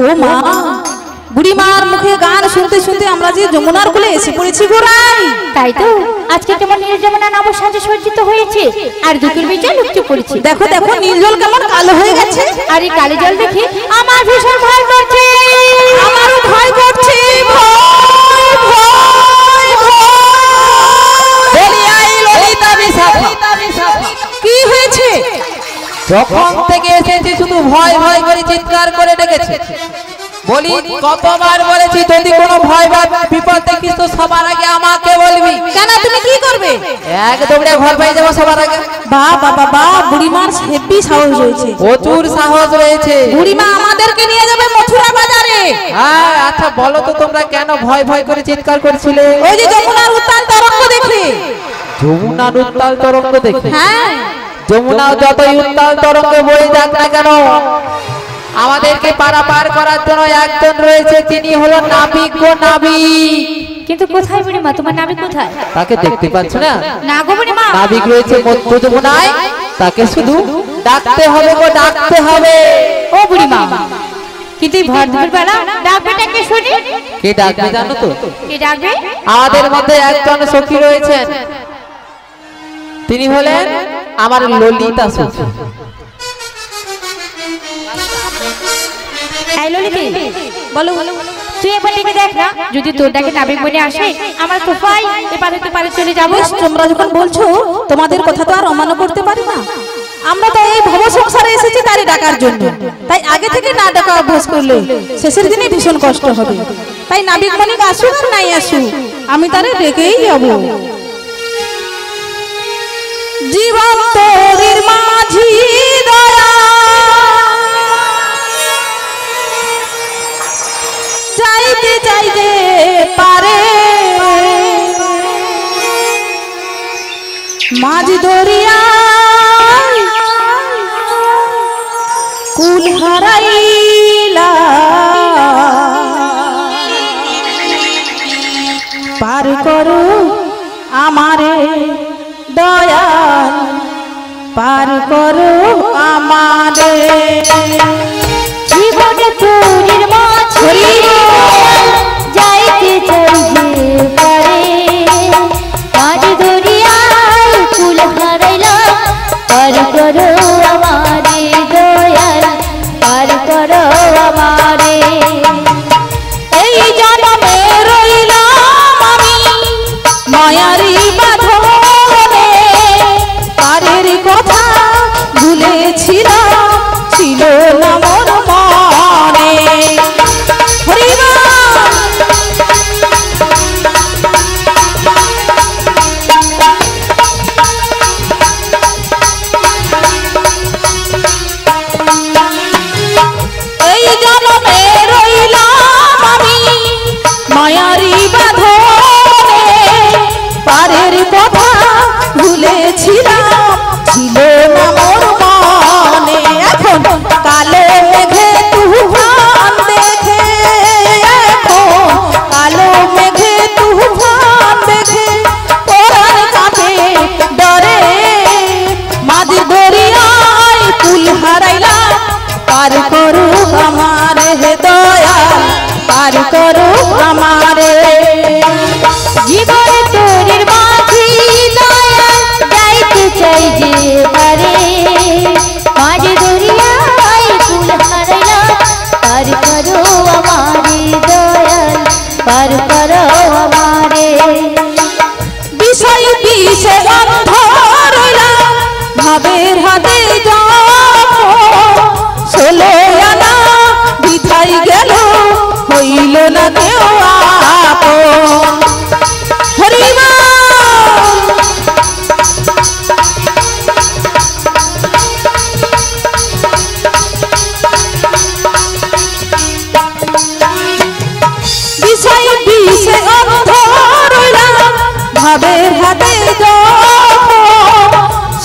ও মা, বুড়িমার মুখে গান শুনতে শুনতে আমরা যে যমুনার কোলে এসে পড়েছি গোড়াই। তাই তো আজকে কেমন নীল যমুনা নব সাজে সজ্জিত হয়েছে আর দুপুর বেজে লুকতে পড়েছি। দেখো দেখো নীল জল কেমন কালো হয়ে গেছে। আর এই কালো জল দেখে আমার ভীষণ ভয় করছে। আমারও ভয় করছে। কি হয়েছে? যখন থেকে এসেছি শুধু ভয় ভয় করে চিৎকার করে ডেকেছে। বলি কতবার বলেছি যদি কোনো ভয় বা বিপদ দেখিস তো সবার আগে আমাকে বলবি। কেন তুমি কি করবে? এক দৌড়ে ঘর পেয়ে যাবো সবার আগে। বাবা বাবা, বুড়িমার হেব্বি সাহস রয়েছে, প্রচুর সাহস রয়েছে। বুড়িমা আমাদেরকে নিয়ে যাবে মথুরা বাজারে। হ্যাঁ আচ্ছা বলো তো তোমরা কেন ভয় ভয় করে চিৎকার করছিলে? ওই যে যমুনার উত্তাল তরঙ্গ দেখে। যমুনার উত্তাল তরঙ্গ দেখে? হ্যাঁ, যমুনা যতই উত্তাল তরঙ্গে বয়ে যাক না কেন, আমাদেরকে পারাপার করার জন্য একজন রয়েছে, তিনি হলো নাবিক গো নাবিক। কিন্তু কোথায় বুড়িমা, তোমার নাবিক কোথায়? তাকে দেখতে পাচ্ছ না? না গো বুড়িমা, নাবিক রয়েছে মধ্য যমুনায়, তাকে শুধু ডাকতে হবে গো ডাকতে হবে। ও বুড়িমা, কিন্তু ভর দুপুর বেলা ডাকবেটাকে শুনি। কে ডাকবে জানো তো? কে ডাকবে? আমাদের মধ্যে একজন সখী রয়েছেন, তিনি হলেন আমার ললিতা সখী। এই ললিতি, বলো তুই একবার ডেকে দেখ না, যদি তোর ডাকে নাবিক মনে আসে আমার তো পাই এপারে তো পারে চলে যাবো। তোমরা যখন বলছো তোমাদের কথা তো আর অমান্য করতে পারি না। আমরা তো এই ভব সংসারে এসেছি তারই ডাকার জন্য, তাই আগে থেকে না ডাকা অভ্যাস করলে শেষের দিনে ভীষণ কষ্ট হবে। তাই নাবিক মনিক আসুক আর নাই আসুক, আমি তারে ডেকেই যাব। জীবন তোরির মাঝি দয়া চাইতে চাইতে পারে, মাঝ দরিয়া কুল হারাইলা পার করো আমারে দয়াল, পার করো আমারে। জীবনে তোরির মাঝি যাইতে চাইতে পারে, মাঝ দরিয়ায় কুল হারাইলা পার করো আমারে দয়াল, পার করো আমারে। এই জন্মে রইলাম আমি মায়ারি বাঁধনে, পারের কথা ভুলেছিলাম ছিল না মোর মনে। এই জন্মে রইলাম আমি মায়ারি বাঁধনে, পারের কথা ভুলেছিলাম ছিল না মোর মনে। এখন কালো মেঘে তুফান দেখে, এখন কালো মেঘে তুফান দেখে পরাণ কাঁপে ডরে, মাঝ দরিয়ায় কুল হারাইলাম পার করো আমারে দয়াল, পার করো আমারে। জীবনে তোরির মাঝি দয়াল যাইতে চাই যে পারে, মাঝ দরিয়ায় কুল হারাইলা পার করো আমারে দয়াল, পার করো আমারে। বিষয় বিষে অন্ধ রইলাম ভাবের হাতে ষোলো আনা বিধাই গেল হইল না কেউ আপন। হরিমা বিষয় বিষে অন্ধ রইলাম ভাবের হাতে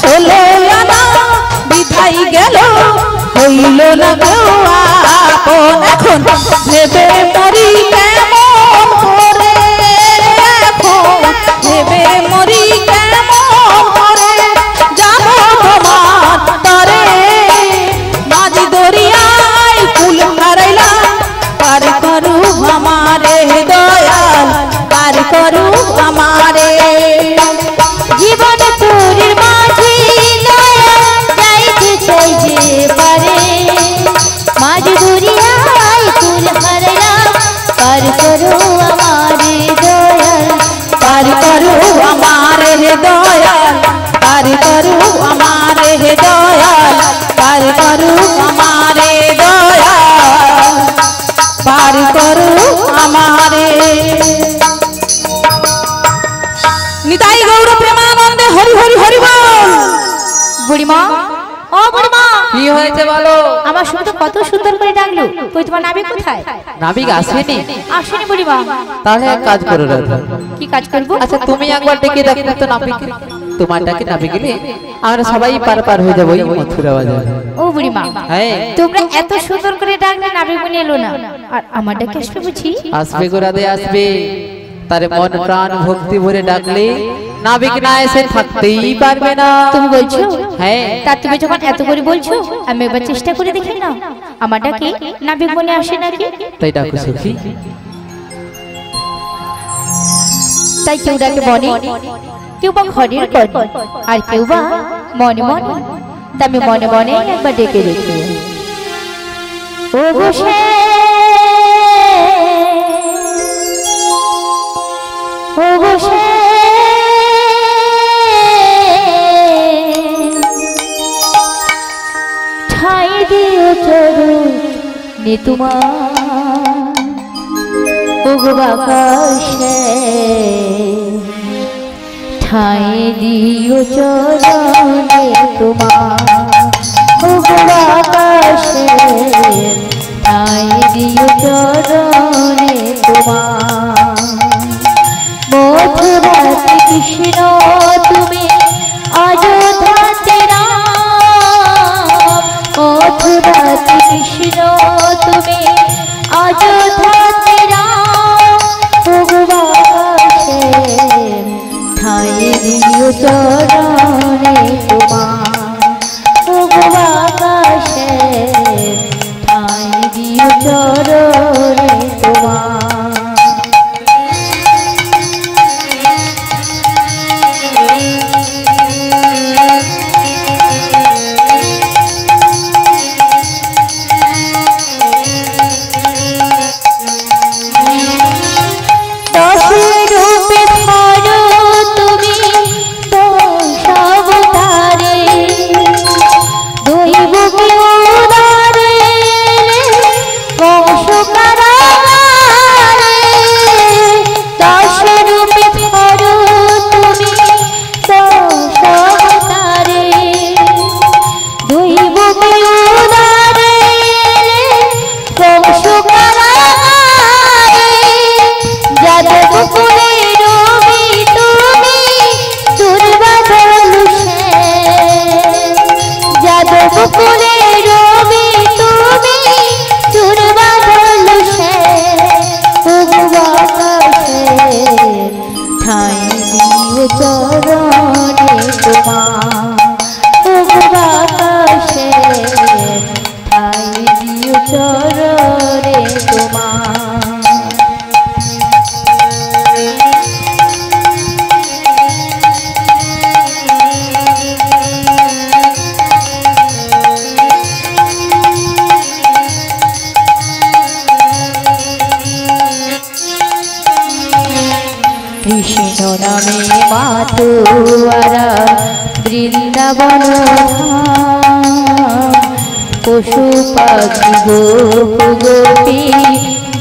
ষোলো আনা বিধাই গেল হইল না কেউ আপন। এখন ভেবে মরি কেমন করে, এখন ভেবে মরি কেমন করে যাব তোমার তরে, মাঝ দরিয়ায় কুল হারাইলাম করো আমারে দয়াল, পার করো আমারে দয়াল, পার করো আমারে দয়াল, পার করো আমারে দয়াল, পার করো আমারে। নিতাই গৌর প্রেমানন্দে হরি হরি হরি বল। বুড়িমা, ও বুড়িমা, কি হয়েছে বলো? আমার শুনে তো কত সুন্দর করে ডাকলো, কই তোমার নাবিক কোথায়? নাবিক আসেনি? আসেনি বুড়িমা। তাহলে এক কাজ করো রাধা, কি কাজ করবো? আচ্ছা তুমি একবার ডেকে দেখো তো নাবিক, তোমার ডাকে নাবিক গেলে আমরা সবাই পার পার হয়ে যাবো এই মথুরা বাজার। ও বুড়িমা, হ্যাঁ তোমরা এত সুন্দর করে ডাকলে নাবিক মনে এলো না, আর আমার ডাকে আসবে বুঝি? আসবে গো রাধে আসবে, তার মন প্রাণ ভক্তি ভরে ডাকলে নাবিক না এসে থাকতেই পারবে না। তুমি বলছো? হ্যাঁ। তা তুমি যখন এত করে বলছো, আমি একবার চেষ্টা করে দেখি না, আমার ডাকে নাবিক মনে আসে নাকি। তাই ডাকো সখী। তাই কেউ ডাকে বনে, কেউ বা ঘরের কনে, আর কেউ বা মনে মনে। তা আমি মনে মনে একবার ডেকে দেখি। ও বসে, ও বসে, ঠাই দিও চরণে তোমার, ও গো আকাশে ঠাই দিও চরণে তোমার, ও গো আকাশে ঠাই দিও চরণে তোমার। মথুরাতে কৃষ্ণ তুমি, অযোধ্যাতে রাম, মথুরাতে কৃষ্ণ তুমি, অযোধ্যাতে রাম, ভগবাসে ঠাই দিও চরণে তোমার, ভগবাসে ঠাই দিও চরণে তোমার। কৃষ্ণ নামে মাতুয়ারা বৃন্দাবন পশু পাখি গোপ গোপী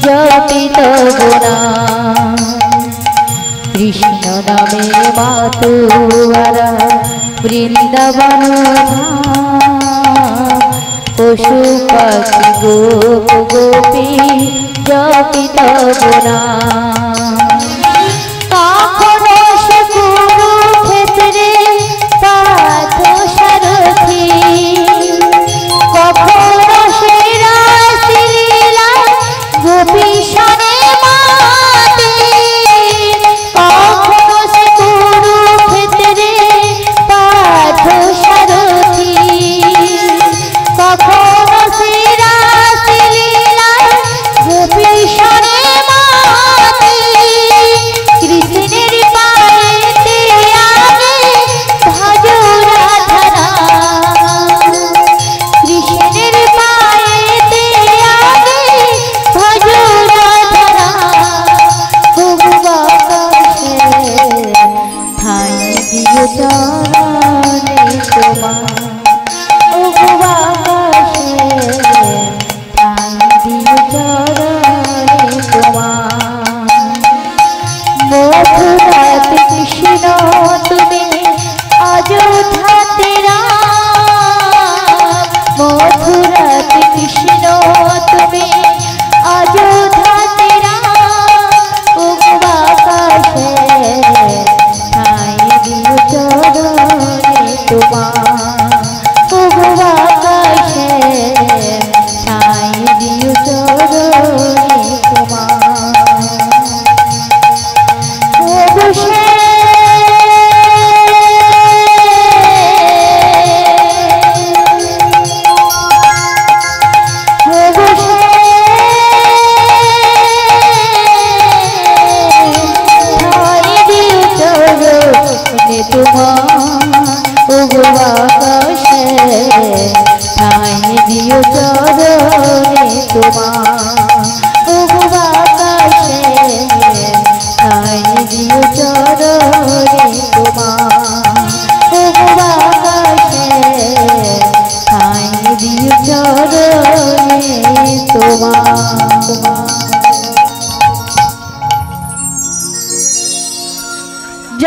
জপিত গুণা। কৃষ্ণ নামে মাতুয়ারা বৃন্দাবন পশু পাখি গোপ গোপী জপিত গুণা।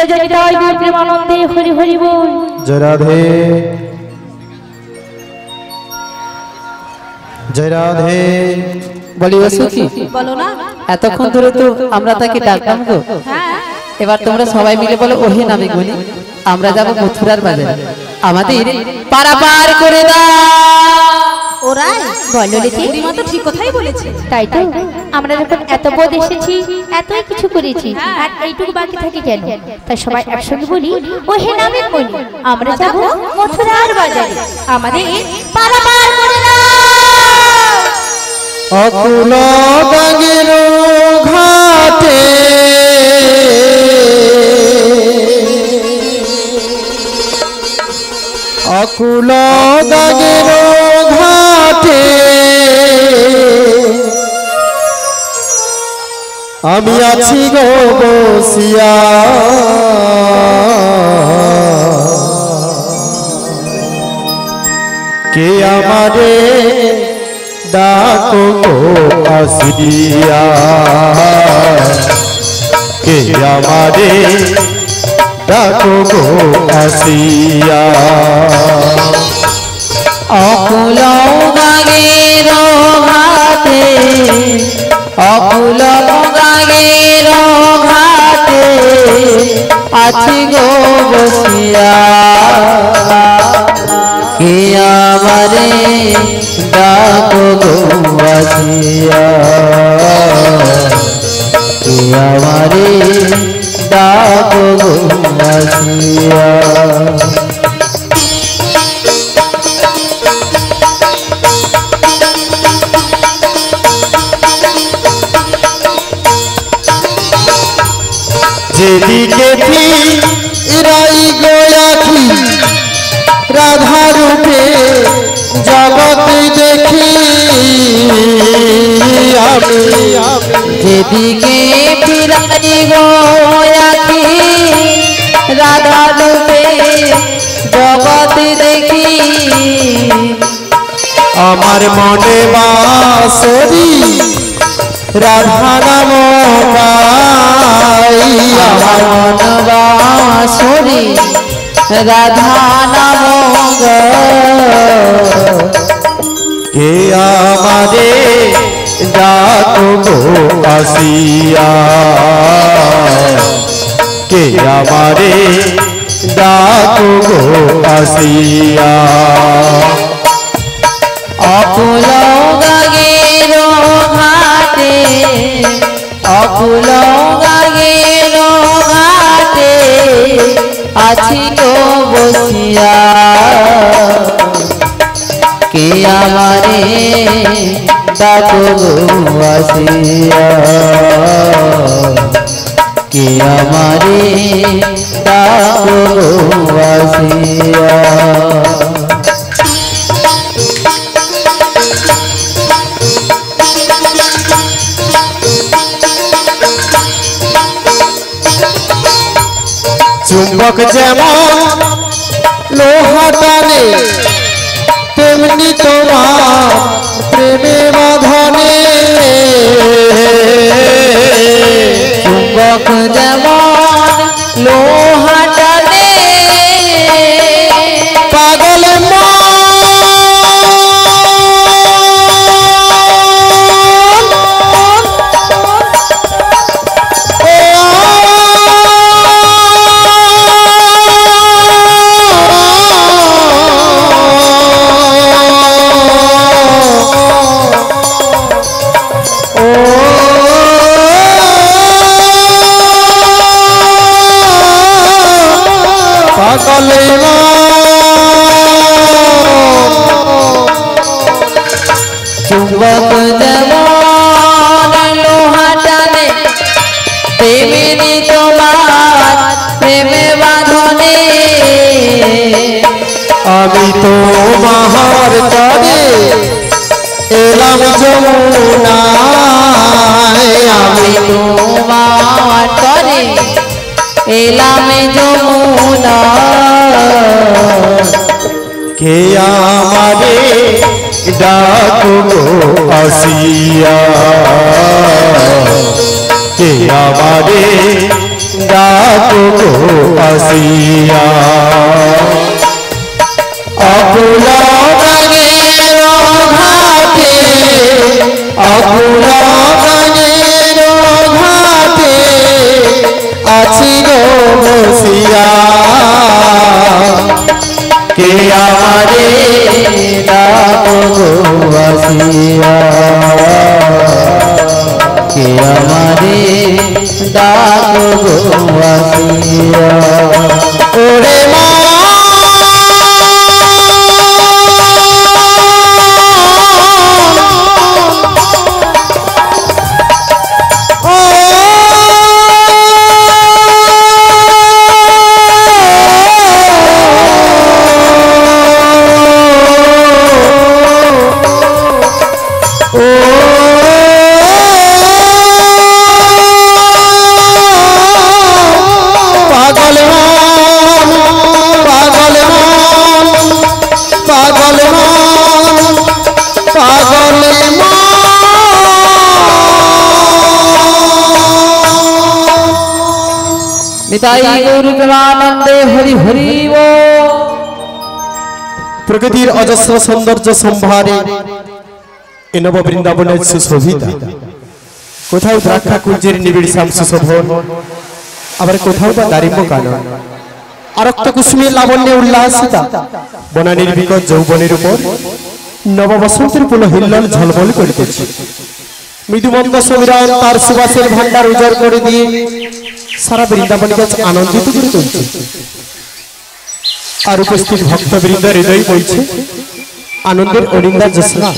জয় জয় নিতাই গৌর প্রেমানন্দে হরি হরি বল। জয় রাধে জয় রাধে। বলি ও সখী, বলো না। এতক্ষণ ধরে তো আমরা তাকে ডাকলাম গো, হ্যাঁ, এবার তোমরা সবাই মিলে বলো ওহে নামে গুনি আমরা যাব মথুরার বাজারে, আমাদের পারাপার করে দাও। ওরাই বলো রেখে বুড়িমা তো ঠিক কথাই বলেছে। তাই তো আমরা যখন এত বোধ এসেছি, এতই কিছু করেছি, আর এইটুকু বাকি থাকে কেন? তাই সবাই একসঙ্গে বলি ও হে নামে বলি আমরা যাব মথুরার বাজারে, আমাদের পারাপার করে দাও। অকুল গাঙ্গের ঘাটে অকুল গাঙ্গের ঘাটে আমি আছি গো বসিয়া, কে আমারে ডাকো গো আসিয়া, কে আমারে ডাকো গো আসিয়া। অকুল গাঙ্গের ঘাটে অকুল গাঙ্গের ঘাটে আছি গো বসিয়া, কে আমারে ডাকো গো আসিয়া, কে আমারে ডাকো গো আসিয়া। যেদিকে ফিরাই গোয়াখি রাধা রূপে জগৎ দেখি আমি, যেদিকে ফিরাই গো আখি রাধা রূপে জগৎ দেখি, আমার মনে বাসরি রাধা নাম গাই, আমার মন বাঁশরি রাধা নাম গো, কে আমারে ডাকো গো আসিয়া, কে আমারে ডাকো গো আসিয়া। অকুল গাঙ্গের ঘাটে অকুল গাঙ্গের ঘাটে আছি গো বসিয়া, কে আমারে ডাকো গো আসিয়া, কে আমারে ডাকো গো আসিয়া। চুম্বক যেমন লোহা টানে তেমনি তোমার প্রেমে বাঁধনে, চুম্বক যেমন লোহা টানে পাগল চুম্বক যেমন লোহা টানে তেমনি তোমার প্রেমে বাঁধনে, আমি তো মাহার তরে এলাম যমুনায়, আমি তোমার তরে এলাম যমুনা, কে আমারে ডাকো গো আসিয়া, কে আমারে ডাকো ডাকো গো আসিয়া অকুল গানের ঘাটে অকুল গানের ঘাটে আছি গো বসিয়া কে আমারে ডাকো গো আসিয়া কে আমারে ডাকো গো আসিয়া ওরে মা নিতাই গৌর প্রেমানন্দে হরি হরি বল। প্রকৃতির অজস্র সৌন্দর্য সম্ভারে এ নব বৃন্দাবনের সুশোভিতা, কোথাও দ্রাক্ষা কুঞ্জের নিবিড় শ্যাম সুশোভন, আবার কোথাও বা দারিম্ব কানন, আরক্ত কুসুমের লাবণ্যে উল্লাসিতা বনানীর বিকট যৌবনের উপর নববসন্তের পুনঃ হিল্লল ঝলমল করিতেছে। মৃদুমন্দ সমীরণ তার সুবাসের ভান্ডার উজাড় করে দিয়ে সারা বৃন্দাবনকে আনন্দিত করে তুলছে। আর উপস্থিত ভক্তবৃন্দ হৃদয় বইছে আনন্দের অরিন্দা জ্যোৎস্না।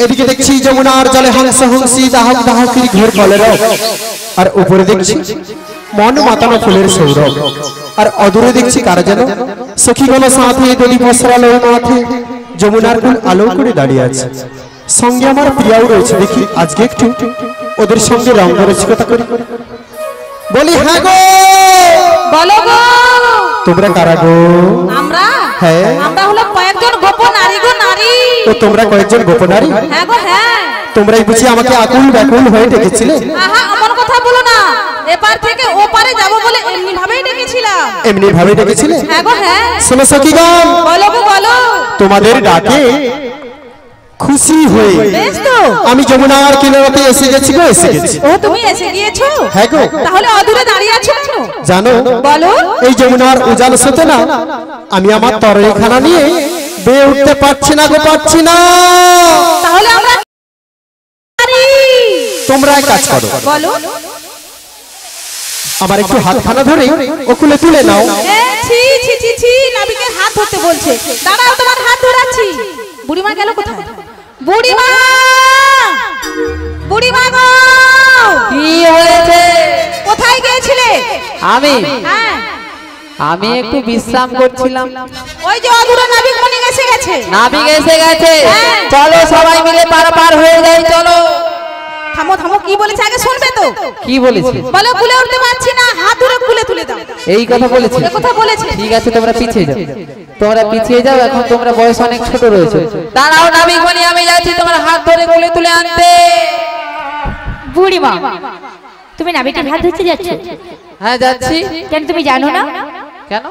এদিকে দেখছি যমুনার জলে হংস হংসী দাহক দাহকির ঘোর কলেরব, আর উপরে দেখছি মন মাতানো ফুলের সৌরভ, আর অদূরে দেখছি কারা যেন সখীগণ সাথে দলি পসরালো মাথে যমুনার কুল আলো করে দাঁড়িয়ে আছে। সঙ্গে আমার প্রিয়াও রয়েছে, দেখি আজকে একটু ওদের সঙ্গে রঙ্গ রসিকতা করি। বলি হ্যাঁ গো, বলো গো, তোমরা কারা গো? আমরা হ্যাঁ, আমরা হলো কয়েকজন গোপন নারী গো, নারী। ও তোমরা কয়েকজন গোপনারী? হ্যাঁ গো হ্যাঁ। তোমরাই বুঝি আমাকে আকুল ব্যাকুল হয়ে ডেকেছিলে? আহা, এমন কথা বলো না, এপার থেকে ওপারে যাব বলে এমনি ভাবেই ডেকেছিলাম। এমনি ভাবে ডেকেছিলে? হ্যাঁ গো হ্যাঁ। শোনো সখীগণ, বলো গো বলো। তোমাদের ডাকে খুশি হয়ে বেশ তো, আমি যমুনার কিনারাতে এসে গেছি গো, এসে গেছি। ও তুমি এসে গিয়েছো? হ্যাঁ গো। তাহলে অদূরে দাঁড়িয়ে আছো কেন? জানো, বলো। এই যমুনার উজাল সাথে না আমি আমার তরলখানা নিয়ে বেয়ে উঠতে পারছি না গো, পারছি না। তাহলে আমরা তোমরা এক কাজ করো, বলো। আমার একটু হাতখানা ধরে ওকুলে তুলে নাও। এ, ছি ছি ছি ছি, নাবিকের হাত ধরতে বলছে। দাঁড়াও, তোমার হাত ধরাচ্ছি। বুড়িমা গেল কোথায়? বুড়িমা, বুড়িমা গো, কি হয়েছে? কোথায় গিয়েছিলে? আমি হ্যাঁ, আমি একটু বিশ্রাম করছিলাম। ওই যে অদূরে নাবিক মনে এসে গেছে। নাবিক এসে গেছে, হ্যাঁ। চলো সবাই মিলে পার হয়ে যাই, চলো। থামো থামো, কি বলেছে আগে শুনবে তো। কি বলেছে? বলো, কুলে উঠতে পারছি না, হাত ধরে কুলে তুলে দাও। এই কথা বলেছে? এ কথা বলেছে। ঠিক আছে, তোমরা পিছিয়ে যাও, তোমরা পিছিয়ে যাও, এখন তোমরা বয়স অনেক ছোট রয়েছে। দাঁড়াও নাবিক বলি, আমি যাচ্ছি তোমার হাত ধরে কোলে তুলে আনতে। বুড়িমা, তুমি নাবিকের হাত ধরতে যাচ্ছ? হ্যাঁ যাচ্ছি। কেন তুমি জানো না? কেন?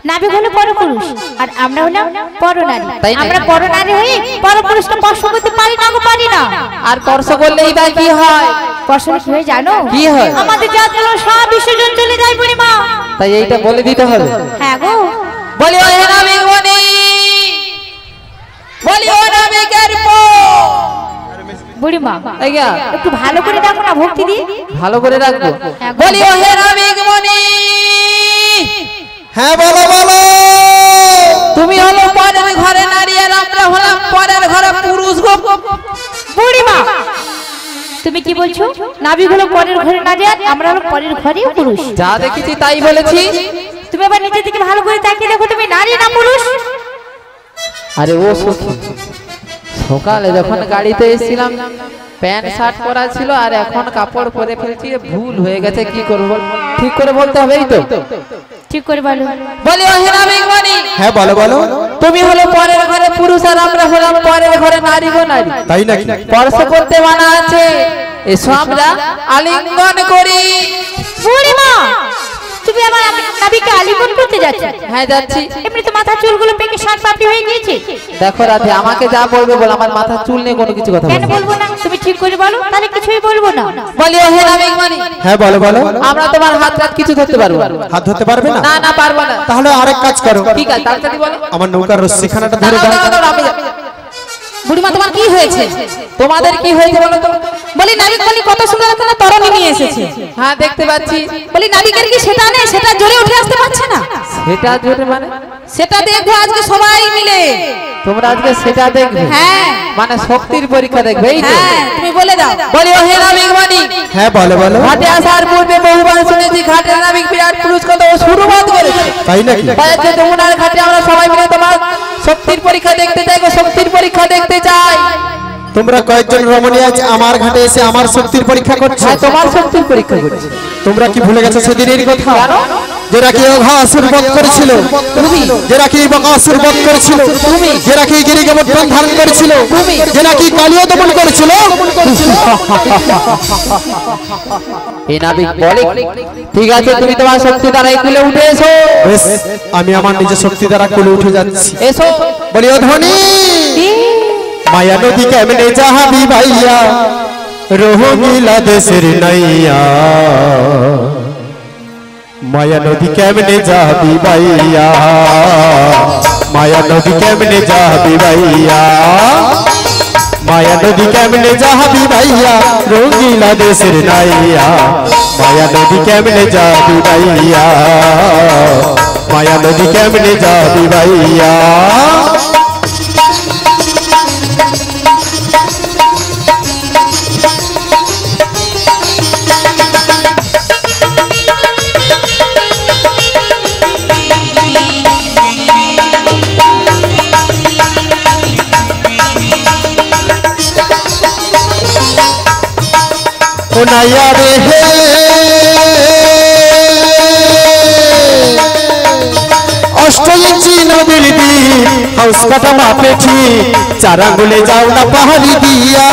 নাবিক হলো পরপুরুষ আর আমরা হলাম পরনারী। তাই না? আমরা পরনারী হয়ে পরপুরুষকে স্পর্শ করতে পারি না গো, পারি না। আর স্পর্শ করলেই বা কি হয়? স্পর্শ কি হয় জানো? কি হয়? আমাদের জাতগুলো সব বিসর্জন চলে যায় বুড়িমা। তাই এইটা বলে দিতে হবে। হ্যাঁ গো। বলি ও নাবিক বনি, বলি ও নাবিকের পো। বুড়িমা, আজ্ঞা, একটু ভালো করে দেখো না, ভক্তি দিয়ে। ভালো করে রাখবো। বলি ও নাবিক বনি, হ্যাঁ বলো বলো। তুমি হলো পরের ঘরে নারী আর আমরা হলাম পরের ঘরে পুরুষ গো। বুড়িমা, তুমি কি বলছো? নাবিক হলো পরের ঘরে নারী আর আমরা হলো পরের ঘরেও পুরুষ। যা দেখেছি তাই বলেছি। তুমি আবার নিজের দিকে ভালো করে তাকিয়ে দেখো, তুমি নারী না পুরুষ? আরে ও সখী, সকালে যখন গাড়িতে এসেছিলাম প্যান্ট শার্ট পরা ছিল, আর এখন কাপড় পরে ফেলছি, ভুল হয়ে গেছে, কি করব? ঠিক করে বলতে হবেই তো। ঠিক করে বলো। বলি ও নাবিক বনি, হ্যাঁ বলো বলো। তুমি হলো পরের ঘরে পুরুষ আর আমরা হলাম পরের ঘরে নারী গো, নারী। তাই নাকি? স্পর্শ করতে মানা আছে, এসো আমরা আলিঙ্গন করি। বুড়িমা তুমি আমার নাবিকে আলিঙ্গন করতে যাচ্ছ? হ্যাঁ যাচ্ছি। এমনি তো মাথার চুলগুলো পেকে শাক পাপড়ি হয়ে গিয়েছে। দেখো রাধে, আমাকে যা বলবে বল, আমার মাথার চুল নিয়ে কোনো কিছু কথা কেন বলবো বলবো না? তুমি ঠিক করে বলো, তাহলে কিছুই বলবো না। বলি ও হে নাবিক মানি, হ্যাঁ বলো বলো। আমরা তোমার হাত হাত কিছু ধরতে পারবো না। হাত ধরতে পারবে না? না না পারবো না। তাহলে আরেক কাজ করো। ঠিক আছে তাড়াতাড়ি বলো। আমার নৌকার রশ্মিখানাটা ধরে না, দাও। না, না, না, আমি বুড়িমা তোমার কি হয়েছে? তোমাদের কি হয়েছে বলো তো? বলি নাবিক বলি কত সুন্দর একটা তরণী নিয়ে এসেছে। হ্যাঁ দেখতে পাচ্ছি। বলি নাবিকের কি সেটা নেই? সেটা জোরে উঠে আসতে পারছে না? সেটা জোরে মানে? সেটা দেখবে আজকে সবাই মিলে। তোমরা আজকে সেটা দেখবে? হ্যাঁ মানে শক্তির পরীক্ষা দেখবে, এই তো? হ্যাঁ তুমি বলে দাও। বলি ও হে নাবিক মানি, হ্যাঁ বলো বলো। ঘাটে আসার পূর্বে বহুবার শুনেছি ঘাটের নাবিক বিরাট পুরুষ কত শুরুবাদ করেছে। তাই নাকি? বাজার যমুনার ঘাটে আমরা সবাই মিলে তোমার শক্তির পরীক্ষা দেখতে চাই গো, শক্তির পরীক্ষা দেখতে চাই। তোমরা কয়েকজন রমণী আজ আমার ঘাটে এসে আমার শক্তির পরীক্ষা করছো। হ্যাঁ তোমার শক্তির পরীক্ষা করছি। তোমরা কি ভুলে গেছো সেদিনের কথা? যারা কি অঘাসুর বধ করেছিল তুমি, যারা কি বকাসুর বধ করেছিল তুমি, যারা কি গিরিগমন ধারণ করেছিল তুমি, যারা কি কালিও দমন করেছিল। এই নাবিক বলে ঠিক আছে, তুমি তোমার শক্তি দ্বারা কুলে উঠে এসো। বেশ, আমি আমার নিজের শক্তি দ্বারা কুলে উঠে যাচ্ছি। এসো। বলি ও ধনী, মায়া নদী কেমনে যাহাবি ভাইয়া, রোহিলা দেশের নাইয়া। মায়া নদী কেমনে যাবি ভাইয়া, মায়া নদী কেমনে যাবি ভাইয়া, মায়া নদী কেমনে যাবি ভাইয়া, রোহিলা দেশের নাইয়া। মায়া নদী কেমনে যাবি ভাইয়া, মায়া নদী কেমনে যাবি ভাইয়া। ও নাইয়া রে হে, অষ্ট ইঞ্চি নদীর দ্বীপ, হাউস কাটা মাপেছি, চার আঙ্গুলে যাও না পাহাড়ি দিয়া।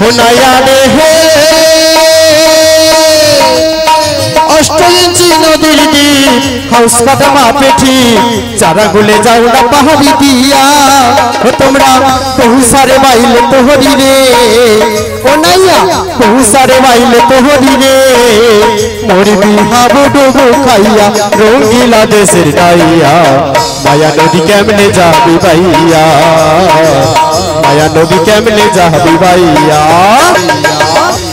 ও নাইয়া রে হে, অষ্ট ইঞ্চি নদীর দ্বীপ, হাউস কাটা মাপেছি, চারা গুলে যাও না পাহাড়ি দিয়া। ও তোমরা বহু সারে বাইলে তোহরি রে, ও নাইয়া বহু সারে বাইলে তোহরি রে। মরবি হাবু ডুবু খাইয়া, রঙ্গিলা দেশের নাইয়া। মায়া নদী কেমনে যাবি ভাইয়া, মায়া নদী কেমনে যাবি ভাইয়া,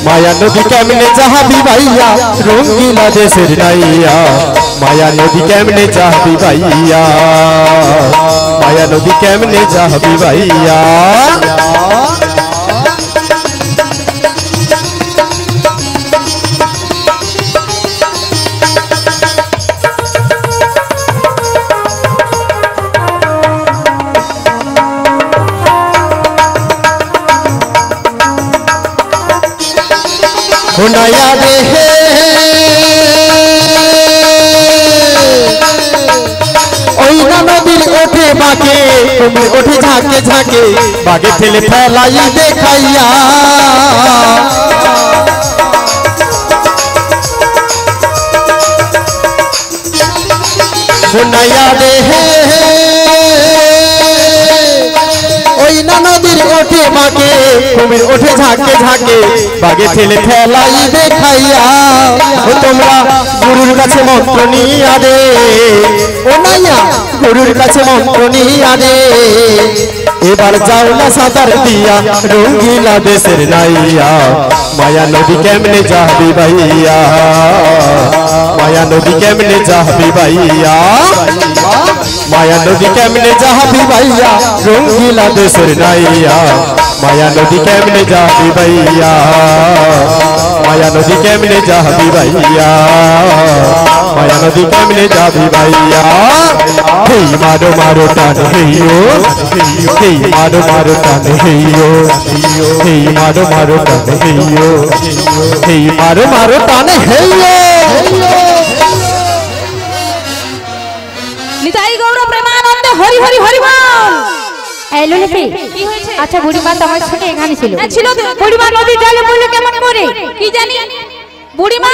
মায়া নদী কেমনে যাবি ভাইয়া, রঙ্গিলা দেশের নাইয়া। মায়া নদী কেমনে যাবি ভাইয়া, মায়া নদী কেমনে যাবি ভাইয়া। ও নাইয়া রে হে, ওই না নদীর ওঠে বাঁকে, তুমি ওঠে ঝাঁকে ঝাঁকে, বাগে ঠেলে ফেলাই দেখাইয়া। ও নাইয়া রে হে, ওই না নদীর ওঠে বাঁকে, কুমির ওঠে ঝাঁকে ঝাঁকে, বাগে ঠেলে ফেলাই দেখাইয়া। ও তোমরা গুরুর কাছে মন্ত্র নিয়া দে, ও নাইয়া গুরুর কাছে মন্ত্র নিয়া দে। এবার যাও না সাঁতার দিয়া, রঙ্গিলা দেশের নাইয়া। মায়া নদী কেমনে যাবি ভাইয়া, মায়া নদী কেমনে যাবি ভাইয়া, মায়া নদী কেমনে যাবি ভাইয়া, রঙ্গিলা দেশের নাইয়া। মায়া নদী কেমনে যাবি ভাইয়া, মায়া নদী কেমনে যাবি ভাইয়া, মায়া নদী কেমনে যাবি ভাইয়া। হেই মারো মারো টান হেইও, হেই মারো মারো টান হেইও, হেই মারো মারো টান হেইও, হেই মারো মারো টান হেইও। নিতাই গৌর প্রেমানন্দে হরি হরি হরি বল। এই ললিপি কি হয়েছে? আচ্ছা বুড়িমা তো আমার সঙ্গে এখানে ছিল হ্যাঁ, ছিল তো। বুড়িমা নদীর জলে বললো কেমন করে? কি জানি বুড়িমা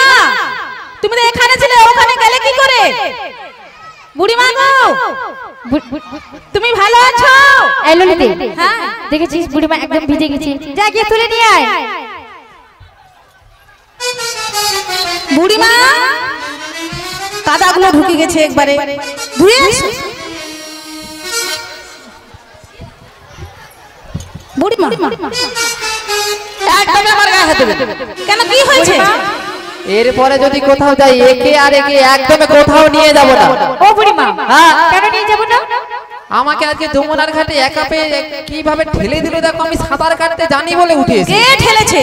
তুমি তো এখানে ছিলে, ওখানে গেলে কি করে? বুড়িমা গো, তুমি ভালো আছো? এই ললিপি হ্যাঁ। দেখেছিস বুড়িমা একদম ভিজে গেছে, যা গিয়ে তুলে নিয়ে আয়। বুড়িমা কাদাগুলো ঢুকে গেছে, একবারে ধুয়ে এসো। বুড়িমা একদম আমার গায়ে হাত দেবে কেন? কি হয়েছে? এরপরে যদি কোথাও যাই একে আর একে একদম কোথাও নিয়ে যাব না। ও বুড়িমা হ্যাঁ। কেন নিয়ে যাবো না? আমাকে আজকে যমুনার ঘাটে একা পেয়ে কিভাবে ঠেলে দিল দেখো, আমি সাঁতার কাটতে জানি বলে উঠে এসেছি, কে ঠেলেছে?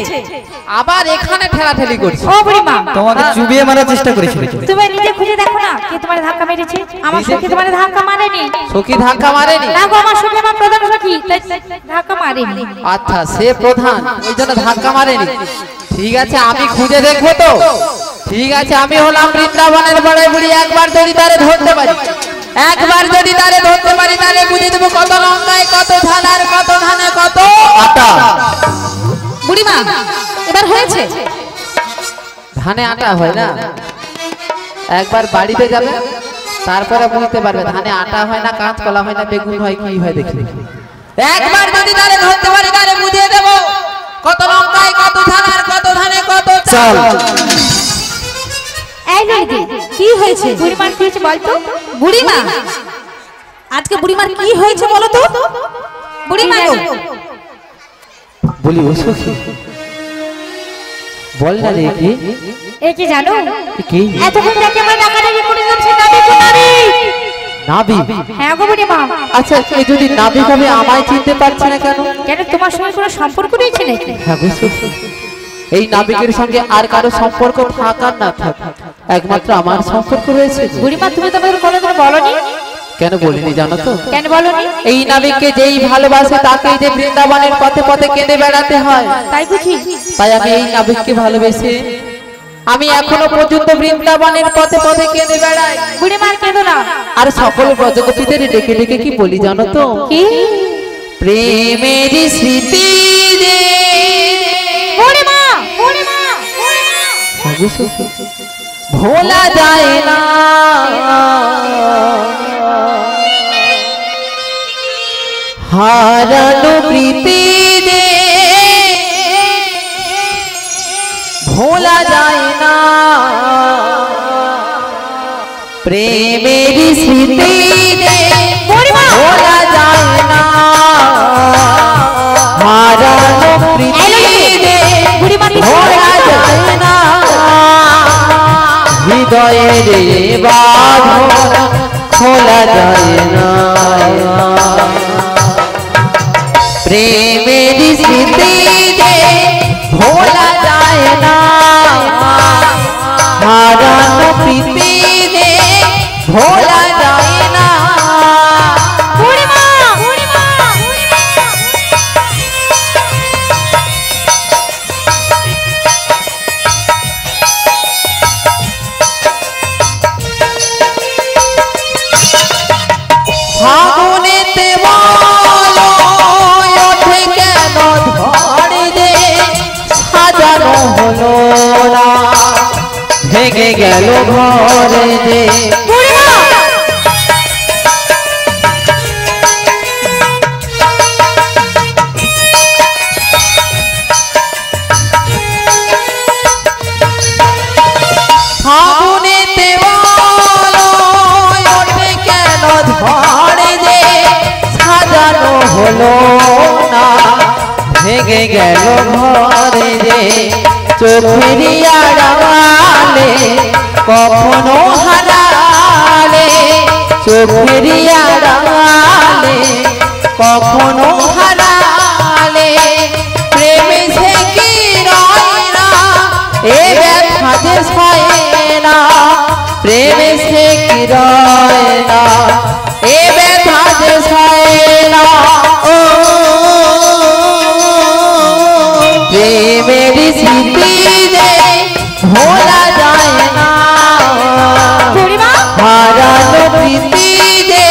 আবার এখানে ঠেলাঠেলি করছে। ও বুড়িমা তোমাকে চুবিয়ে মারার চেষ্টা করেছিল। তুমি নিজে খুঁজে দেখো না কে তোমার ধাক্কা মেরেছে। আমার সখী তোমার ধাক্কা মারেনি। সখী ধাক্কা মারেনি? না গো, আমার সখী আমার প্রধান সখী, তাই ধাক্কা মারেনি। আচ্ছা সে প্রধান, ওই জন্য ধাক্কা মারেনি। ঠিক আছে আমি খুঁজে দেখবো তো। ঠিক আছে আমি হলাম বৃন্দাবনের বড় বুড়ি, একবার যদি তারে ধরতে পারি, একবার যদি তারে ধরতে পারি তাহলে বুঝে দেবো কত লঙ্কায় কত ঝাল আর কত ধানে কত আটা। বুড়িমা এবার হয়েছে? ধানে আটা হয় না, একবার বাড়িতে যাবে তারপরে বুঝতে পারবে ধানে আটা হয় না, কাঁচকলা হয় না, বেগুন হয়, কি হয় দেখি। একবার যদি তারে ধরতে পারি তাহলে বুঝিয়ে দেবো কত লঙ্কায় কত ঝাল আর কত ধানে কত চাল। এই ললিপি কি হয়েছে? বুড়িমার কি হয়েছে বলতো? বুড়িমা আজকে বুড়িমার কি হয়েছে বলো তো? বুড়িমা গো, বলি ও সখী বল না রে কি এ কি জানো? কি এতক্ষণ থেকে আমরা ডাকাডাকি করে যাচ্ছি, নাবি গো নাবি। নাবি? হ্যাঁ গো বুড়িমা। আচ্ছা এই যদি নাবি হবে আমায় চিনতে পারছে না কেন? কেন তোমার সঙ্গে কোনো সম্পর্ক রয়েছে নাকি? হ্যাঁ গো সখী, এই নাবিকের সঙ্গে আর কারো সম্পর্ক থাক আর না থাক, একমাত্র আমার সম্পর্ক রয়েছে। বুড়িমা তুমি তো আমাদের কোনোদিন বলনি। কেন বলিনি জানো তো? কেন বলনি? এই নাবিককে যেই ভালোবাসে তাকে যে বৃন্দাবনের পথে পথে কেঁদে বেড়াতে হয়, তাই বুঝি? তাই আমি এই নাবিককে ভালোবেসে আমি এখনো পর্যন্ত বৃন্দাবনের পথে পথে কেঁদে বেড়াই। বুড়িমার কেঁদো না। আর সকল ব্রজগোপীদের ডেকে ডেকে কি বলি জানো তো? কি? প্রেমের স্মৃতি রে বুড়িমা বুড়িমা ভোলা যায় না, হারানো প্রীতি রে ভোলা যায় না, প্রেমের স্মৃতি রে ভোলা যায় না, হারানো প্রীতি রে ভোলা যায় না, হৃদয়ের বাঁধন খোলা যায় না, প্রেমের স্মৃতি রে ভোলা যায় না, হারানো প্রীতি রে ভোলা যায় না। ফাগুনেতে বলো ওঠে কেন ধরে রে, সাজানো হলো না ভেঙে গেল ঘরে রে। ফাগুনেতে বলো ওঠে কেন ধরে রে, সাজানো হলো না ভেঙে গেল ঘরে রে, চোখেরই আড়ালে কখনো হারালে, চোখেরই আড়ালে কখনো হারালে, প্রেমে সে কি রয় না এ ব্যথা যে সয় না, প্রেমে সে কি রয় না এ ব্যথা যে সয় না, ও প্রেমের স্মৃতি রে ভোলা যায় না, হারানো প্রীতি রে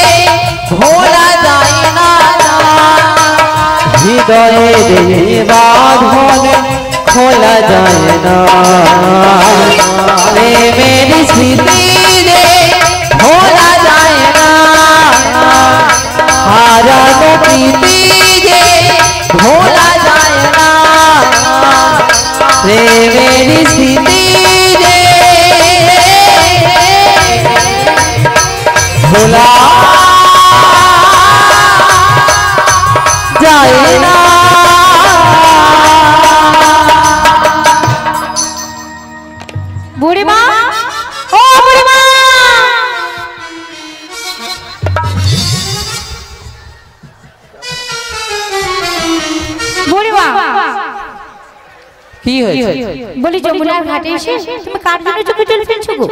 ভোলা যায় না, হৃদয়ে বাঁধন খোলা যায় না প্রেমের স্মৃতি রে ভোলা যায় না হারানো প্রীতি যে ভোলা যায় না প্রেমের স্মৃতি রে ভোলা যায় না। বুড়িমা, ও বুড়িমা, বুড়িমা, কি হয়েছে? বলি যমুনার ঘাটে এসে তুমি কার জন্য চোখে জল ফেলছো গো?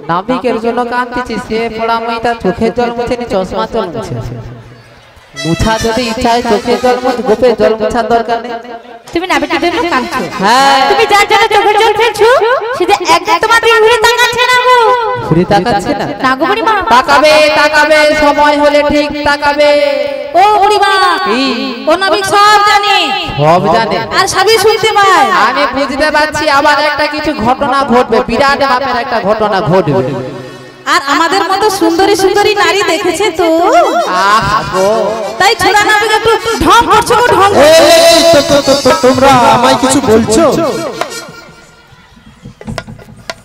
নাবিকের জন্য কাঁদতেছি, সে পড়া মই তার চোখের জল মুছেনি, চশমা জল মুছেছে। মুছা যদি ইচ্ছা হয় চোখের জল মুছ, গোপে জল মুছার দরকার নেই। তুমি নাবিকের জন্য কাঁদছো? হ্যাঁ। তুমি যার জন্য চোখের জল ফেলছো সে যে একদম তোমার দিকে ঘুরে তাকাচ্ছে না গো। ঘুরে তাকাচ্ছে না? না গো বুড়িমা। তাকাবে, তাকাবে, সময় হলে ঠিক তাকাবে। ও বুড়িমা, কি? ও নাবিক সব জানে, সব জানে আর সবই শুনতে পায়। আমি বুঝতে পারছি আবার একটা কিছু ঘটনা ঘটবে, বিরাট মাপের একটা ঘটনা ঘটবে। আর আমাদের মতো সুন্দরী সুন্দরী নারী দেখেছে তো, আহা গো, তাই ছোড়া নাবিক একটু ঢং করছে গো, ঢং। এই তোমরা আমায় কিছু বলছো?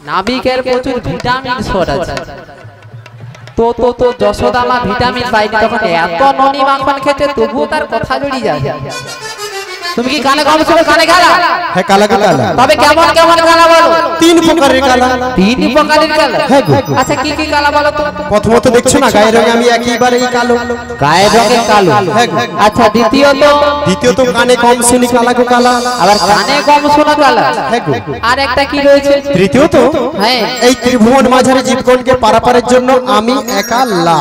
নাবিকের প্রচুর ভিটামিন সোর আছে। তো তো তো যশোদামা ভিটামিন পাইনি, তখন এত ননি মাখন খেতে তবুও তার কথা জড়িয়ে যায়। তুমি কি কানে কম শুনে কানে গালা? হ্যাঁ, কালা কালা। তবে কেমন কেমন গালা বলো? 3 প্রকারের কালা। 3 প্রকারের গালা? হ্যাঁ গো। আচ্ছা কি কি গালা বলো তো? প্রথমত দেখছো না গায়ের রঙে আমি একেবারেই কালো। গায়ের রঙে কালো। হ্যাঁ গো। আচ্ছা দ্বিতীয়ত কানে কম শুনি কালা গো কালা। আবার কানে কম শোনা কালা। হ্যাঁ গো। আর একটা কি রয়েছে? তৃতীয়ত হ্যাঁ, এই ত্রিভুবন মাঝারে জীবগণকে পারাপারের জন্য আমি একা লা।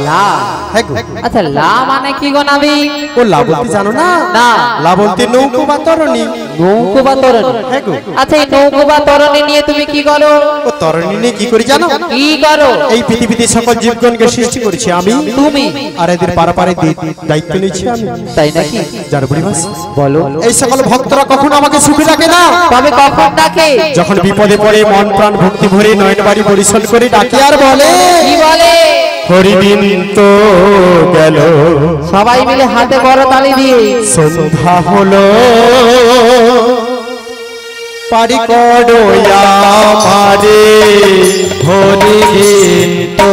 লা। হ্যাঁ গো। আচ্ছা লা মানে কি গো নাবিক? ও লাবন্তী জানো না? না। লাবন্তী নৌকো বা তরণী। নৌকো বা তরণী? হ্যাঁ গো। আচ্ছা এই নৌকো বা তরণী নিয়ে তুমি কি করো? ও তরণী নিয়ে কি করি জানো? কি করো? এই পৃথিবীতে সকল জীবগণকে সৃষ্টি করেছি আমি, তুমি, আর এদের পারাপারের দায়িত্ব নিয়েছি আমি। তাই নাকি? জানো বুড়িমাস, বলো। এই সকল ভক্তরা কখনো আমাকে সুখী ডাকে না। তবে কখন ডাকে? যখন বিপদে পড়ে মন প্রাণ ভক্তি ভরে নয়ন বাড়ি পরিশোধ করে ডাকে আর বলে, কি বলে? হরিদিন তো গেল, সবাই মিলে হাতে বড় তালি দিয়ে সন্ধ্যা হলো, পারি করো আমারে, হরিদিন তো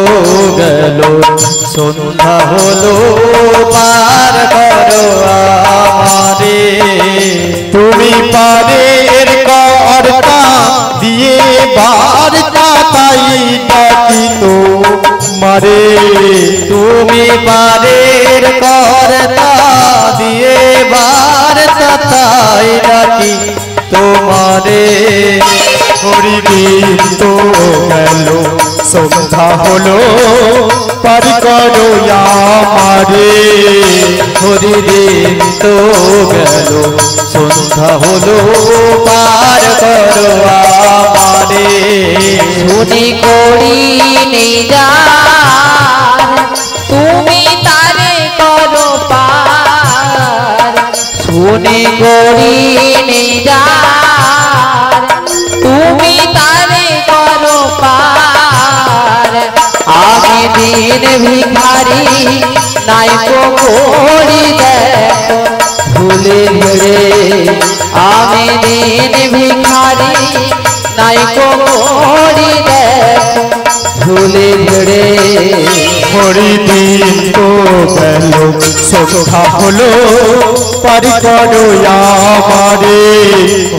গেল, সন্ধ্যা হলো, পার করো আমারে। তুমি পারের কর্তা দিয়ে বার্তা তাই ডাকি তো মারে। তুমি পারের কর্তা দিয়ে বার্তা তাই ডাকি তোমারে। হরিদিন তো গেল, সন্ধ্যা হলো, পারি করো আমারে। হরিদিন তো গেল, সন্ধ্যা হলো, পার করো আমারে। শুনি করি নেই যার, তুমি তারে করো পার। শুনি করি নেই যার, তুমি তারে করো পার। আমি দিন ভিখারি নাই তো করি দেখো ভুলে ধরে। আমি দিন ভিখারি নাই তো করি দেখো ভুলে ধরে। হরিদিন তো গেল, সন্ধ্যা হলো, পারি করো আমারে।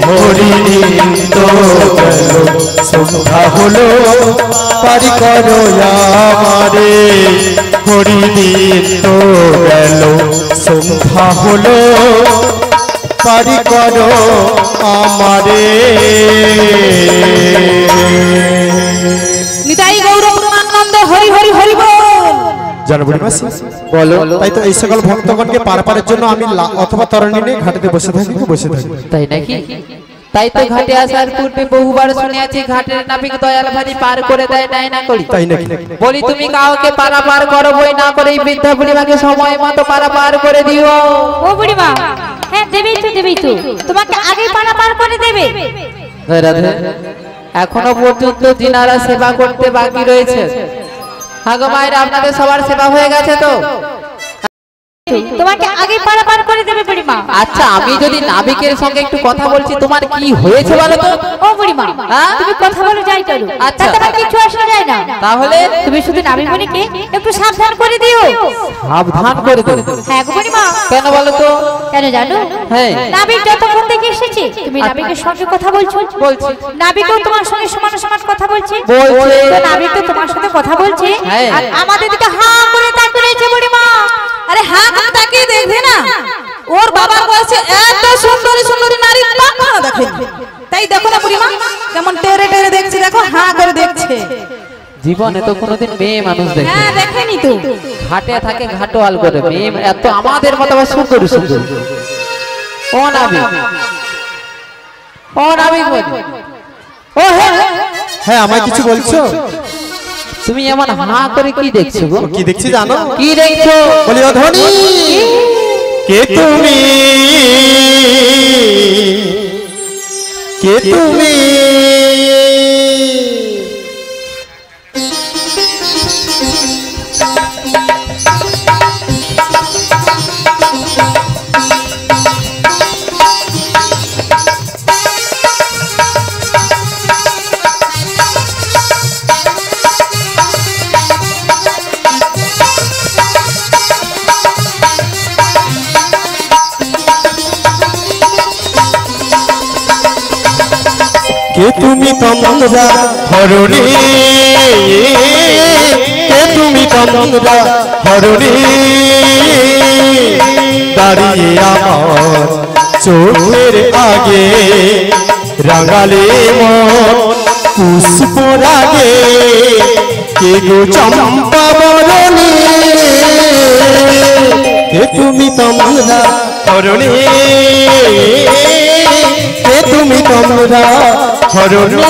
হরিদিন তো গেল, সন্ধ্যা হলো, পারি করো আমারে। হরিদিন তো গেল, সন্ধ্যা হলো, পারি করো আমারে। নিতাই গৌর পরমানন্দ, হরি হরি হরি বল। জানো বুড়িমাস, বলো। তাই তো এই সকল ভক্তগণকে পারাপারের জন্য আমি অথবা তরণী নিয়ে ঘাটেতে বসে থাকি। তাই নাকি? তাই তো ঘাটে আসার পূর্বে বহুবার শুনেছি ঘাটের নাবিক দয়াল ভারি পার করে দেয়, নাই না করি? তাই নাকি? বলি তুমি কাউকে পারাপার করো বই না করে এই বৃদ্ধা বুড়িমাকে সময় মতো পারাপার করে দিও। ও বুড়িমা, হ্যাঁ দেবেই তো তোমাকে আগেই পারাপার করে দেবে। রাধে এখনো পর্যন্ত যিনারা সেবা করতে বাকি রয়েছে, আগো মায়ের আপনাদের সবার সেবা হয়ে গেছে তো? তোমাকে আগেই পারাপার করে দেবে বুড়িমা। আচ্ছা আমি যদি নাবিকের সঙ্গে একটু কথা বলছি, তোমার কি হয়েছে বলো তো? ও বুড়িমা তুমি কথা বলে যাই করো, আচ্ছা তোমার কিছু আসে যায় না। তাহলে তুমি শুধু নাবিকমণিকে একটু সাবধান করে দিও। সাবধান করে দেবো? হ্যাঁ গো বুড়িমা। কেন বলো তো? কেন জানো? হ্যাঁ নাবিক যতক্ষণ থেকে এসেছে তুমি নাবিকের সঙ্গে কথা বলছো। বলছি। নাবিকও তোমার সঙ্গে সমান সমান কথা বলছে। বলছে। তো নাবিক তো তোমার সাথে কথা বলছে হ্যাঁ। আর আমাদের দিকে হাঁ করে তাকিয়ে রয়েছে বুড়িমা। আরে হাঁ করে তাকিয়ে দেখবে না, ওর বাবার বয়সে এত সুন্দরী সুন্দরী নারী কখনো দেখেনি। তাই দেখো না বুড়িমা কেমন টেরে টেরে দেখছে, দেখো হাঁ করে দেখছে। জীবনে তো কোনোদিন মেয়ে মানুষ দেখে হ্যাঁ দেখেনি তো। ঘাটে থাকে ঘাটোয়াল করে, মেয়ে এত আমাদের মতো আবার সুন্দর সুন্দর। ও নাবিক, ও নাবিক বলি। ও হ্যাঁ হ্যাঁ আমায় কিছু বলছো? তুমি এমন হাঁ করে কি দেখছো গো? কি দেখছি জানো? কি দেখছো? বলি ও ধনী কে তুমি, কে তুমি? কে তুমি তমরা হরণী, কে তুমি তমরা হরণী, দাঁড়িয়ে আমার চোখের আগে রাঙালে মন পুষ্প রাগে, কে গো চম্পা বরণী, কে তুমি তমরা হরণী, কে তুমি তমরা হরণী।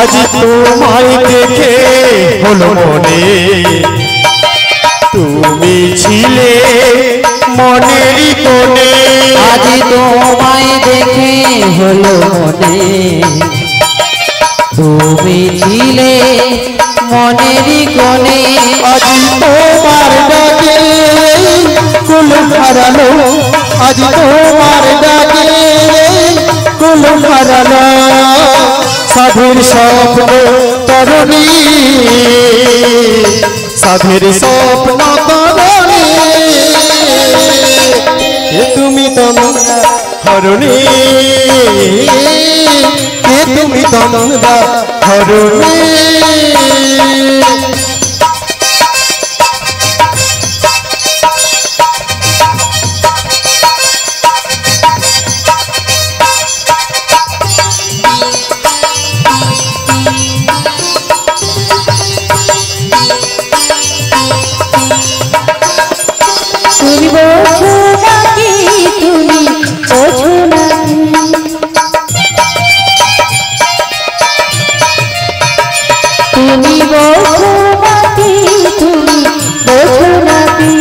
আজ তোমায় দেখে হলো মনে, তুমি ছিলে মনেরই কোণে। আজ তোমায় দেখে হলো মনে, তুমি ছিলে মনেরই কোণে। আজ তোমার ডাকে কুল হারালো, আজ তোমার ডাকে কুল হারালো, সাধুর স্বপ্ন তরণী, সাধুর স্বপ্ন তরণী, কে তুমি তমরা হরণী, কে তুমি তমরা হরণী। তুমি বোঝো নাকি, তুমি বোঝো নাকি, তুমি বোঝো নাকি, তুমি বোঝো নাকি,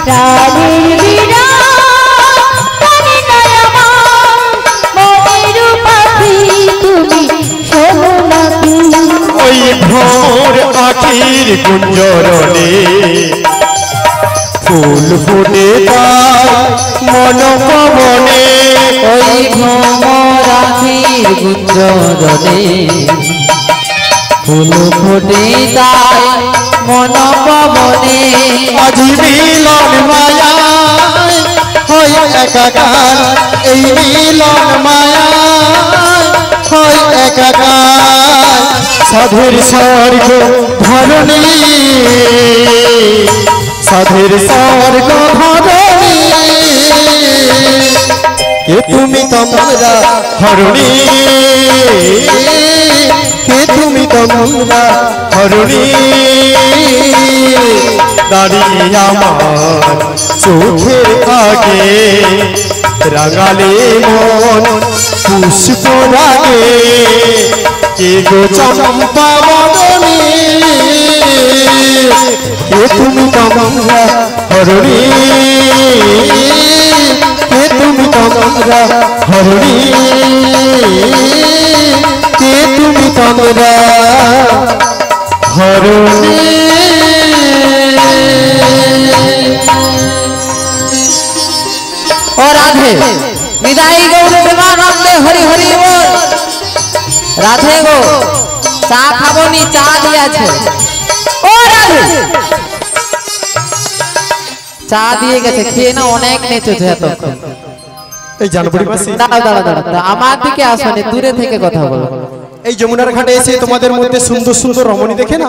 প্রাণের বিরাট প্রাণে নয় আমার, মনের পাখি তুমি শোনো নাকি। ওই ভোর আখির কুঞ্জরণে ফুল ফুটে তার মন পবনে, ওই ভ্রমরাখির গুঞ্জরণে ফুল ফোটে তাই মন পবনে। আজি মিলন মায়ায় হয় একাকার, এই মিলন মায়ায় হয় একাকার, সাধুর স্বর্গ ধরণী, সাধুর স্বর্গ ধরণী, কে তুমি তমরা হরণী, কে তুমি তমরা হরণী, দাঁড়িয়ে আমার চোখের আগে রাঙালে মন পুষ্প লাগে কে গো চম্পা বদনে কে তুমি কমলা হরণী কে তুমি কমলা হরণী কে তুমি কমলা হরণী ও রাধে বিদায় গৌর প্রেমানন্দে হরি হরি বল। রাধে গো চা খাবনি, চা দিয়েছে। ও রাধে চা দিয়ে গেছে, খেয়ে না অনেক নেচেছে এতক্ষণ। এই জানুয়ারি মাসে দাঁড়াও দাঁড়াও দাঁড়াও, আমার দিকে আসনে, দূরে থেকে কথা বলো। এই যমুনার ঘাটে এসে তোমাদের মধ্যে সুন্দর সুন্দর রমণী দেখে না,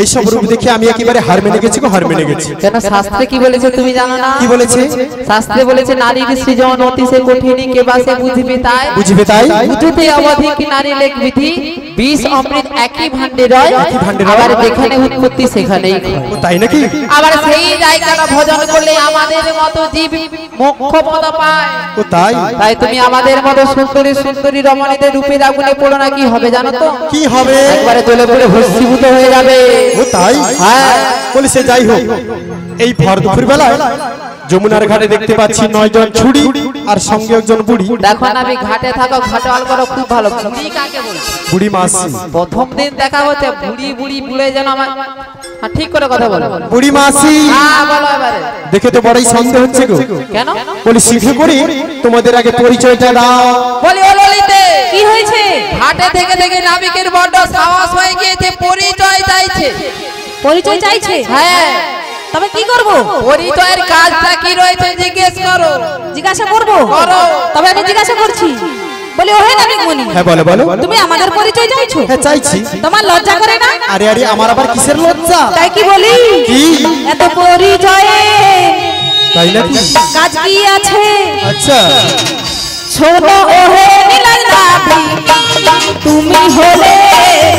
এই সব রূপ দেখে আমি একেবারে হার মেনে গেছি গো, হার মেনে গেছি। কেন শাস্ত্রে কি বলেছে তুমি জানো না? কি বলেছে? শাস্ত্রে বলেছে নারীর সৃজন অতি সে কঠিনী কে বাসে বুঝিবে তাই, বুঝিবে তাই বুঝতে অবধিক নারী লেখ বিধি, বিষ অমৃত একই ভান্ডে রয়, আবার যেখানে উৎপত্তি সেখানেই ক্ষয়। ও তাই নাকি? আবার সেই জায়গাটা ভজন করলে আমাদের মতো জীব মোক্ষ পদ পায়। ও তাই? তাই তুমি আমাদের মতো সুন্দরী সুন্দরী রমণীদের রূপের আগুনে পড়ো না, কি হবে জানো তো? কি হবে? একবারে জ্বলে পুড়ে ভস্মীভূত হয়ে যাবে। ও তাই? হ্যাঁ। বলি সে যাই হোক, এই ভর দুপুর বেলায় যমুনার ঘাটে দেখতে পাচ্ছি 9 জন ছুড়ি আর সঙ্গে একজন বুড়ি। দেখো না, আমি ঘাটে থাকো, ঘাটওয়াল করো, খুব ভালো। বুড়ি কাকে বলছো? বুড়ি মাসি। প্রথম দিন দেখা হচ্ছে বুড়ি বুড়ি বলে যেন আমার, হ্যাঁ ঠিক করে কথা বলো। বুড়ি মাসি হ্যাঁ বলো এবারে। দেখে তো বড়ই সন্দেহ হচ্ছে গো। কেন? বলি শীঘ্র করে তোমাদের আগে পরিচয়টা দাও। বলি ও ললিতে, কি হয়েছে? ঘাটে থেকে থেকে নাবিকের বড্ড সাহস হয়ে গিয়েছে, পরিচয় চাইছে। পরিচয় চাইছে? হ্যাঁ। তবে কি করব? পরিচয়ের কাজটা কি রয়েছে জিজ্ঞেস করো। জিজ্ঞাসা করব? করো। তবে আমি জিজ্ঞাসা করছি। বলি ও হে নাবিক মুনি, হ্যাঁ বলো বলো। তুমি আমাদের পরিচয় চাইছো? হ্যাঁ চাইছি। তোমার লজ্জা করে না? আরে আরে আমার আবার কিসের লজ্জা? তাই কি বলি? কি? এত পরিচয়ে তাই নাকি? কাজ কি আছে? আচ্ছা ছোট ও হে নীলাল নাবি, তুমি হলে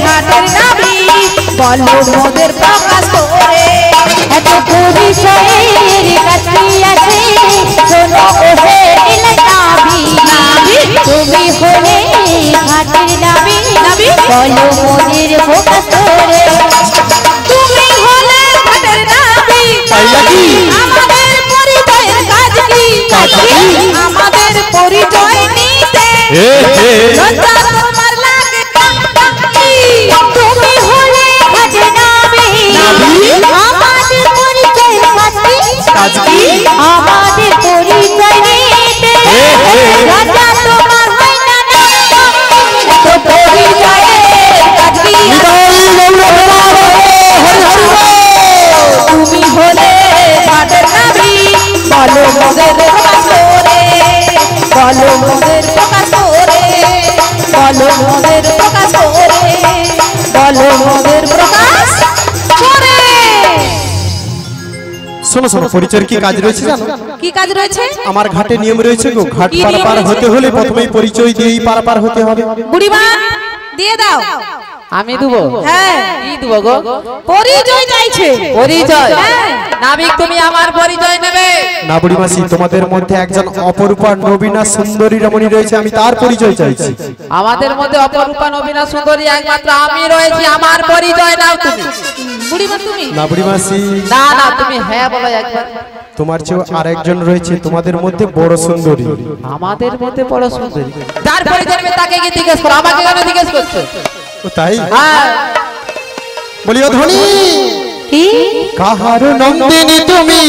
ঘাটের নাবি, বলো মোদের প্রকাশ করে। এত পরিচয়ের কাজ কি আছে, শোনো ও হে নীলনাভি, তুমি হলে ঘাটের নাবি, বলো মোদের প্রকাশ করে। তুমি হলে ঘাটের নাবি, তাই নাকি? আমাদের পরিচয়ের কাজ কি? আমাদের পরিচয় নিতে লজ্জা তোমার লাগে কি? তুমি হলে ঘাটের নাবি, আমাদের পরিচয়ের কাজ কি? আমাদের পরিচয় নিতে লজ্জা তোমার হয় না না। তো পরিচয়ের কাজ কি? তুমি হলে ঘাটের নাবি, বলো মোদের প্রকাশ করে, বলো মোদের প্রকাশ করে, বলো মোদের প্রকাশ করে, বলো মোদের প্রকাশ করে। শোনো শোনো, পরিচয়ের কি কাজ রয়েছে জানো? কি কাজ রয়েছে? আমার ঘাটে নিয়ম রয়েছে গো, ঘাট কি নিয়ম পারাপার রয়েছে? হতে হলে প্রথমেই পরিচয় দিয়েই পারাপার হতে হবে। বুড়িমা দিয়ে দাও। আমি দেবো? হ্যাঁ। কি দেবো গো? পরিচয় চাইছে। পরিচয়? হ্যাঁ। নাবিক তুমি আমার পরিচয় নেবে? না বুড়ি মাসি, তোমাদের মধ্যে একজন অপরূপা নবীনা সুন্দরী রমণী রয়েছে, আমি তার পরিচয় চাইছি। আমাদের মধ্যে অপরূপা নবীনা সুন্দরী একমাত্র আমি রয়েছি, আমার পরিচয় নাও তুমি। বুড়িমা তুমি? না বুড়ি মাসি, না না তুমি হ্যাঁ বলো একবার। তোমার চেয়েও আরেকজন রয়েছে তোমাদের মধ্যে বড় সুন্দরী। আমাদের মধ্যে বড় সুন্দরী? যার পরিচয় নেবে তাকে কি জিজ্ঞেস করো, আমাকে কেন জিজ্ঞেস করছো? ও তাই? হ্যাঁ। বলি ও ধনী, কি? কাহার নন্দিনী তুমি,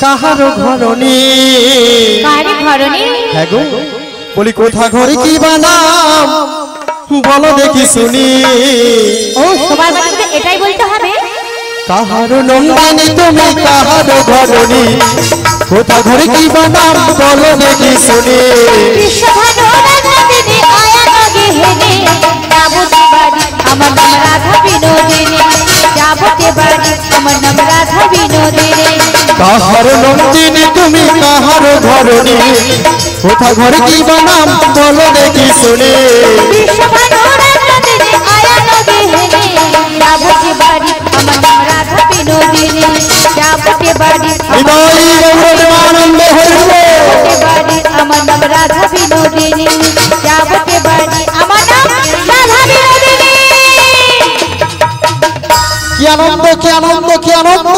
কাহার ঘরণী? কারে ঘরণী? হ্যাঁ গো, বলি কোথা ঘরে কি বানাম, বলো দেখি শুনি। ও সবার বাড়িতে এটাই বলতে হবে? কাহার নন্দিনী তুমি, কাহার ঘরণী, কোথা ঘরে কি বানাম, বলো দেখি শুনি। বিশ্বভানুরাজদিনী আয়া নগে হেনে, যাবতে বাড়ি আমার নাম রাধা বিনোদিনী, যাবতে বাড়ি আমার নাম রাধা বিনোদিনী। কাহার নন্দিনী তুমি, কাহার ঘরণী, কোথা ঘরে কি বানাম, বলো দেখি শুনি। বিশ্বভানুরাজদিনী আয়া নগে হেনে, যাবতে বাড়ি আমার নাম রাধা বিনোদিনী। যাবতে বাড়ি হৃদয় গৌরবানন্দে হরিব বাড়ি আমার নাম রাধা বিনোদিনী যাবতে বাড়ি আমার নাম রাধা বিনোদিনী কি আনন্দ কি আনন্দ কি আনন্দ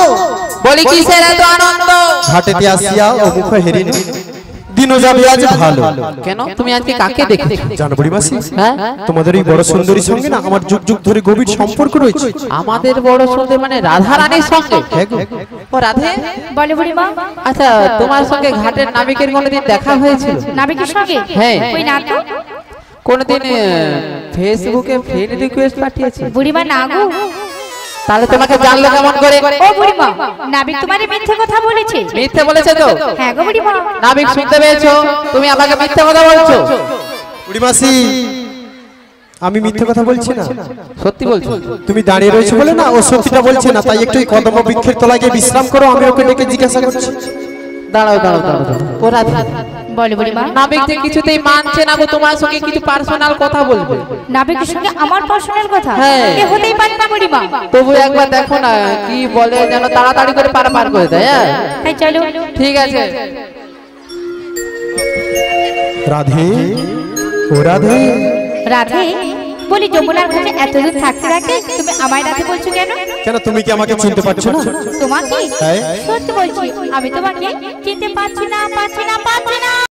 বলি কিসের এত আনন্দ? ঘাটেতে আসিয়া ও মুখ হেরিনি দিনও যাবে আজ ভালো। কেন তুমি আজকে কাকে দেখেছো? জানো বুড়িমাসি, হ্যাঁ তোমাদের এই বড় সুন্দরীর সঙ্গে না আমার যুগ যুগ ধরে গভীর সম্পর্ক রয়েছে। আমাদের বড় সুন্দর মানে রাধা রানীর সঙ্গে? হ্যাঁ গো। ও রাধে, বলে বুড়িমা আচ্ছা তোমার সঙ্গে ঘাটের নাবিকের কোনোদিন দেখা হয়েছিল? নাবিকের সঙ্গে? হ্যাঁ। ওই না তো। কোনোদিন ফেসবুকে ফ্রেন্ড রিকোয়েস্ট পাঠিয়েছে? বুড়িমা না গো। তাহলে তোমাকে জানলো কেমন করে? ও বুড়িমা, নাবিক তোমারে মিথ্যে কথা বলেছে। মিথ্যে বলেছে তো? হ্যাঁ গো বুড়িমা। নাবিক শুনতে পেয়েছো? তুমি আমাকে মিথ্যে কথা বলছো? বুড়িমাসি, আমি মিথ্যে কথা বলছি না, সত্যি বলছো? তুমি দাঁড়িয়ে রয়েছো বলে না ও সত্যিটা বলছে না, তাই একটু এই কদম বৃক্ষের তলায় গিয়ে বিশ্রাম করো, আমি ওকে ডেকে জিজ্ঞাসা করছি। দাঁড়াও দাঁড়াও দাঁড়াও দাঁড়াও। ও রাধে, বলে বুড়িমা। নাবিক যে কিছুতেই মানছে না গো তোমার সঙ্গে কিছু পার্সোনাল কথা বলবে। নাবিকের সঙ্গে আমার পার্সোনাল কথা? হ্যাঁ। এ হতেই পারে না বুড়িমা। তবু একবার দেখো না কি বলে, যেন তাড়াতাড়ি করে পার করে দেয়। হ্যাঁ তাই চলো। ঠিক আছে। রাধে, ও রাধে, রাধে, বলি যমুনার ঘাটে এতদিন থাকতে থাকতে তুমি আমায় রাধে বলছো কেন? কেন তুমি কি আমাকে চিনতে পারছো না? তোমাকে? হ্যাঁ। সত্যি বলছি, আমি তোমাকে চিনতে পারছি না।